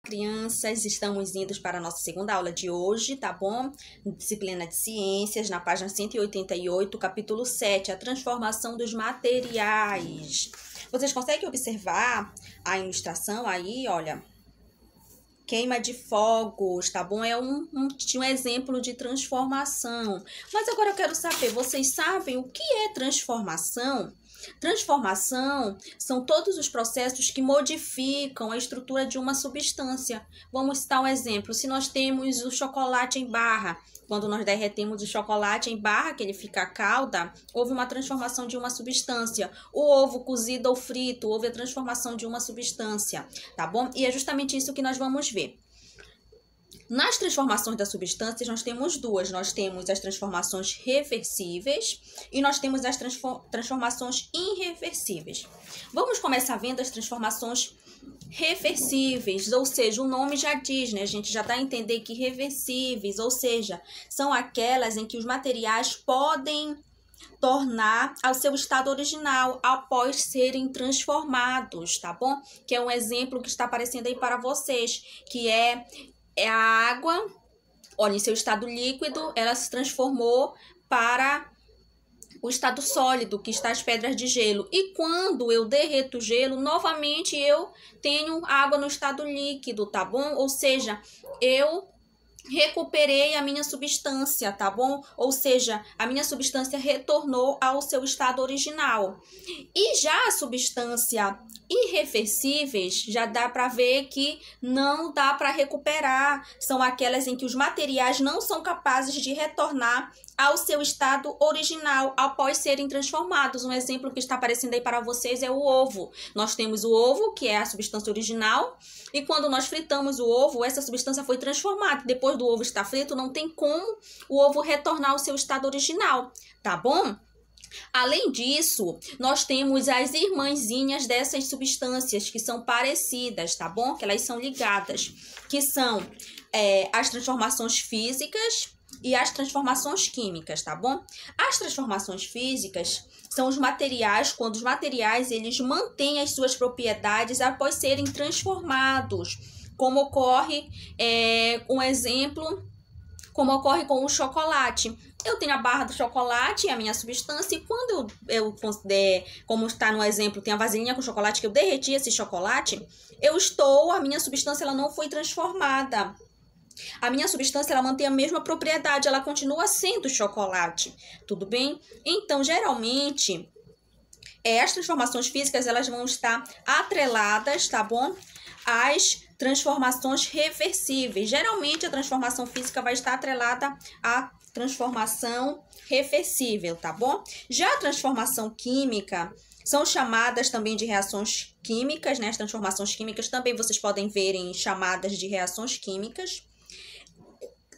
crianças, estamos indo para a nossa segunda aula de hoje, tá bom? Disciplina de Ciências, na página 188, capítulo 7, a transformação dos materiais. Vocês conseguem observar a ilustração aí, olha? Queima de fogos, tá bom? É um exemplo de transformação. Mas agora eu quero saber, vocês sabem o que é transformação? Transformação são todos os processos que modificam a estrutura de uma substância. Vamos citar um exemplo. Se nós temos o chocolate em barra, quando nós derretemos o chocolate em barra, que ele fica calda, houve uma transformação de uma substância. O ovo cozido ou frito, houve a transformação de uma substância, tá bom? E é justamente isso que nós vamos ver. Nas transformações das substâncias, nós temos duas. Nós temos as transformações reversíveis e nós temos as transformações irreversíveis. Vamos começar vendo as transformações reversíveis, ou seja, o nome já diz, né? A gente já dá a entender que reversíveis, ou seja, são aquelas em que os materiais podem tornar ao seu estado original após serem transformados, tá bom? Que é um exemplo que está aparecendo aí para vocês, que é a água, olha, em seu estado líquido, ela se transformou para o estado sólido, que está as pedras de gelo. E quando eu derreto o gelo, novamente eu tenho água no estado líquido, tá bom? Ou seja, eu recuperei a minha substância, tá bom? Ou seja, a minha substância retornou ao seu estado original. E já a substância irreversíveis, já dá para ver que não dá para recuperar. São aquelas em que os materiais não são capazes de retornar ao seu estado original após serem transformados. Um exemplo que está aparecendo aí para vocês é o ovo. Nós temos o ovo, que é a substância original, e quando nós fritamos o ovo, essa substância foi transformada. Depois do ovo estar frito, não tem como o ovo retornar ao seu estado original, tá bom? Além disso, nós temos as irmãzinhas dessas substâncias que são parecidas, tá bom? Que elas são ligadas, que são as transformações físicas e as transformações químicas, tá bom? As transformações físicas são os materiais, quando os materiais eles mantêm as suas propriedades após serem transformados, como ocorre um exemplo, como ocorre com o chocolate. Eu tenho a barra do chocolate, a minha substância, e quando eu como está no exemplo, tem a vasilhinha com chocolate, que eu derreti esse chocolate, a minha substância ela não foi transformada. A minha substância ela mantém a mesma propriedade, ela continua sendo chocolate, tudo bem? Então, geralmente, as transformações físicas elas vão estar atreladas, tá bom? Às transformações reversíveis. Geralmente, a transformação física vai estar atrelada à transformação reversível, tá bom? Já a transformação química são chamadas também de reações químicas, né? As transformações químicas também vocês podem ver em chamadas de reações químicas.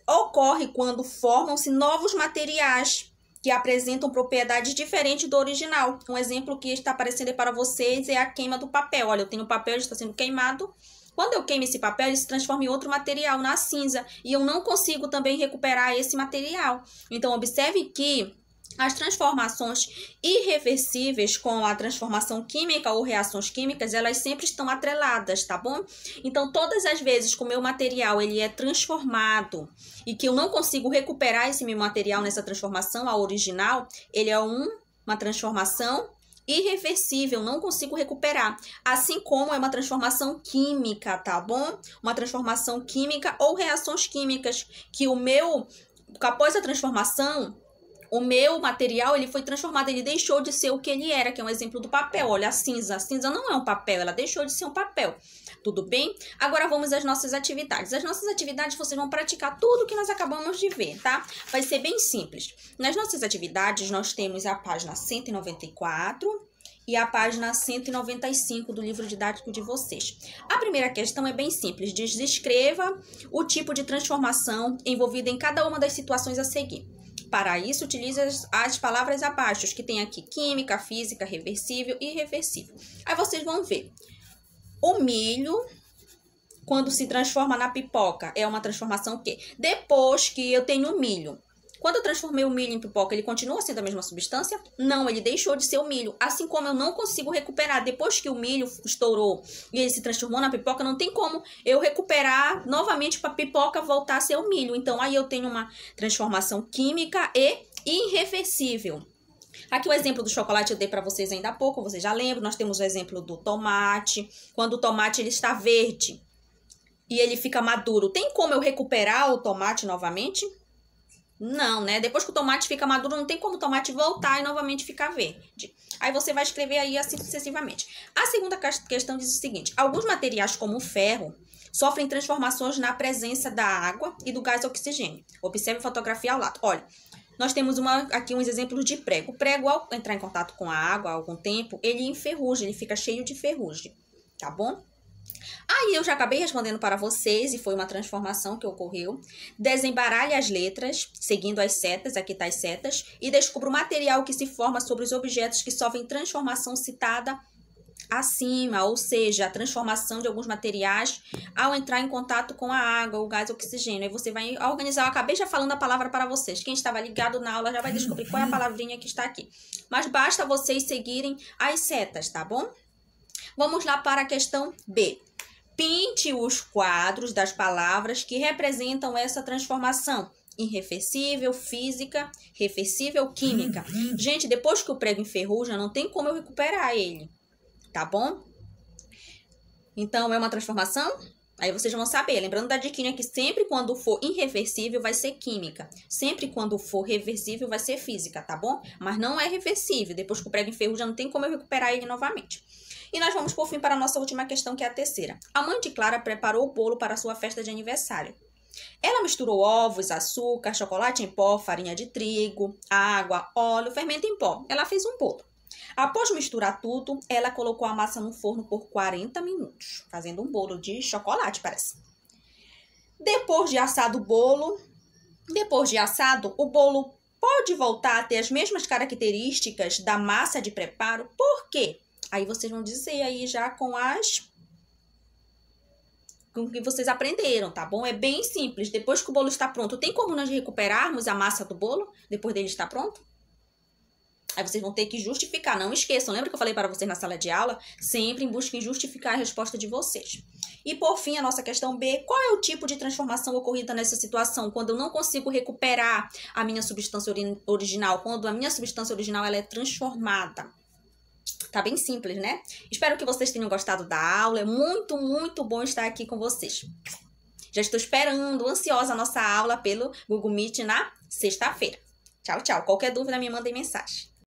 Ocorre quando formam-se novos materiais que apresentam propriedades diferentes do original. Um exemplo que está aparecendo aí para vocês é a queima do papel. Olha, eu tenho papel, ele está sendo queimado. Quando eu queimo esse papel, ele se transforma em outro material, na cinza. E eu não consigo também recuperar esse material. Então, observe que as transformações irreversíveis com a transformação química ou reações químicas, elas sempre estão atreladas, tá bom? Então, todas as vezes que o meu material ele é transformado e que eu não consigo recuperar esse meu material nessa transformação ao original, ele é uma transformação irreversível, não consigo recuperar. Assim como é uma transformação química, tá bom? Uma transformação química ou reações químicas, que após a transformação, o meu material ele foi transformado, ele deixou de ser o que ele era, que é um exemplo do papel. Olha, a cinza. A cinza não é um papel, ela deixou de ser um papel. Tudo bem? Agora vamos às nossas atividades. As nossas atividades vocês vão praticar tudo que nós acabamos de ver, tá? Vai ser bem simples. Nas nossas atividades nós temos a página 194 e a página 195 do livro didático de vocês. A primeira questão é bem simples. Descreva o tipo de transformação envolvida em cada uma das situações a seguir. Para isso, utilize as palavras abaixo, que tem aqui química, física, reversível e irreversível. Aí vocês vão ver. O milho, quando se transforma na pipoca, é uma transformação o quê? Depois que eu tenho o milho, Quando eu transformei o milho em pipoca, ele continua sendo a mesma substância? Não, ele deixou de ser o milho. Assim como eu não consigo recuperar, depois que o milho estourou e ele se transformou na pipoca, não tem como eu recuperar novamente para a pipoca voltar a ser o milho. Então, aí eu tenho uma transformação química e irreversível. Aqui o exemplo do chocolate eu dei para vocês ainda há pouco, vocês já lembram. Nós temos o exemplo do tomate. Quando o tomate ele está verde e ele fica maduro, tem como eu recuperar o tomate novamente? Não, né? Depois que o tomate fica maduro, não tem como o tomate voltar e novamente ficar verde. Aí você vai escrever aí assim sucessivamente. A segunda questão diz o seguinte: alguns materiais como o ferro sofrem transformações na presença da água e do gás oxigênio. Observe a fotografia ao lado. Olha, nós temos aqui uns exemplos de prego. O prego, ao entrar em contato com a água há algum tempo, ele enferruja, ele fica cheio de ferrugem, tá bom? Aí eu já acabei respondendo para vocês, e foi uma transformação que ocorreu. Desembaralhe as letras, seguindo as setas, aqui tá as setas, e descubra o material que se forma sobre os objetos que sofrem transformação citada acima, ou seja, a transformação de alguns materiais ao entrar em contato com a água, o gás oxigênio. Aí você vai organizar, eu acabei já falando a palavra para vocês. Quem estava ligado na aula já vai descobrir qual é a palavrinha que está aqui. Mas basta vocês seguirem as setas, tá bom? Vamos lá para a questão B. Pinte os quadros das palavras que representam essa transformação. Irreversível, física, reversível, química. Gente, depois que o prego enferruja, não tem como eu recuperar ele. Tá bom? Então, é uma transformação? Aí vocês vão saber. Lembrando da diquinha que sempre quando for irreversível vai ser química. Sempre quando for reversível vai ser física, tá bom? Mas não é reversível. Depois que o prego enferruja, não tem como eu recuperar ele novamente. E nós vamos por fim para a nossa última questão, que é a terceira. A mãe de Clara preparou o bolo para a sua festa de aniversário. Ela misturou ovos, açúcar, chocolate em pó, farinha de trigo, água, óleo, fermento em pó. Ela fez um bolo. Após misturar tudo, ela colocou a massa no forno por 40 minutos, fazendo um bolo de chocolate, parece. Depois de assado, o bolo pode voltar a ter as mesmas características da massa de preparo. Por quê? Aí vocês vão dizer aí já com o que vocês aprenderam, tá bom? É bem simples. Depois que o bolo está pronto, tem como nós recuperarmos a massa do bolo depois dele estar pronto? Aí vocês vão ter que justificar. Não esqueçam, lembra que eu falei para vocês na sala de aula? Sempre busquem justificar a resposta de vocês. E por fim, a nossa questão B. Qual é o tipo de transformação ocorrida nessa situação? Quando eu não consigo recuperar a minha substância original. Quando a minha substância original ela é transformada. Tá bem simples, né? Espero que vocês tenham gostado da aula. É muito, muito bom estar aqui com vocês. Já estou esperando, ansiosa, a nossa aula pelo Google Meet na sexta-feira. Tchau, tchau. Qualquer dúvida, me mandem mensagem.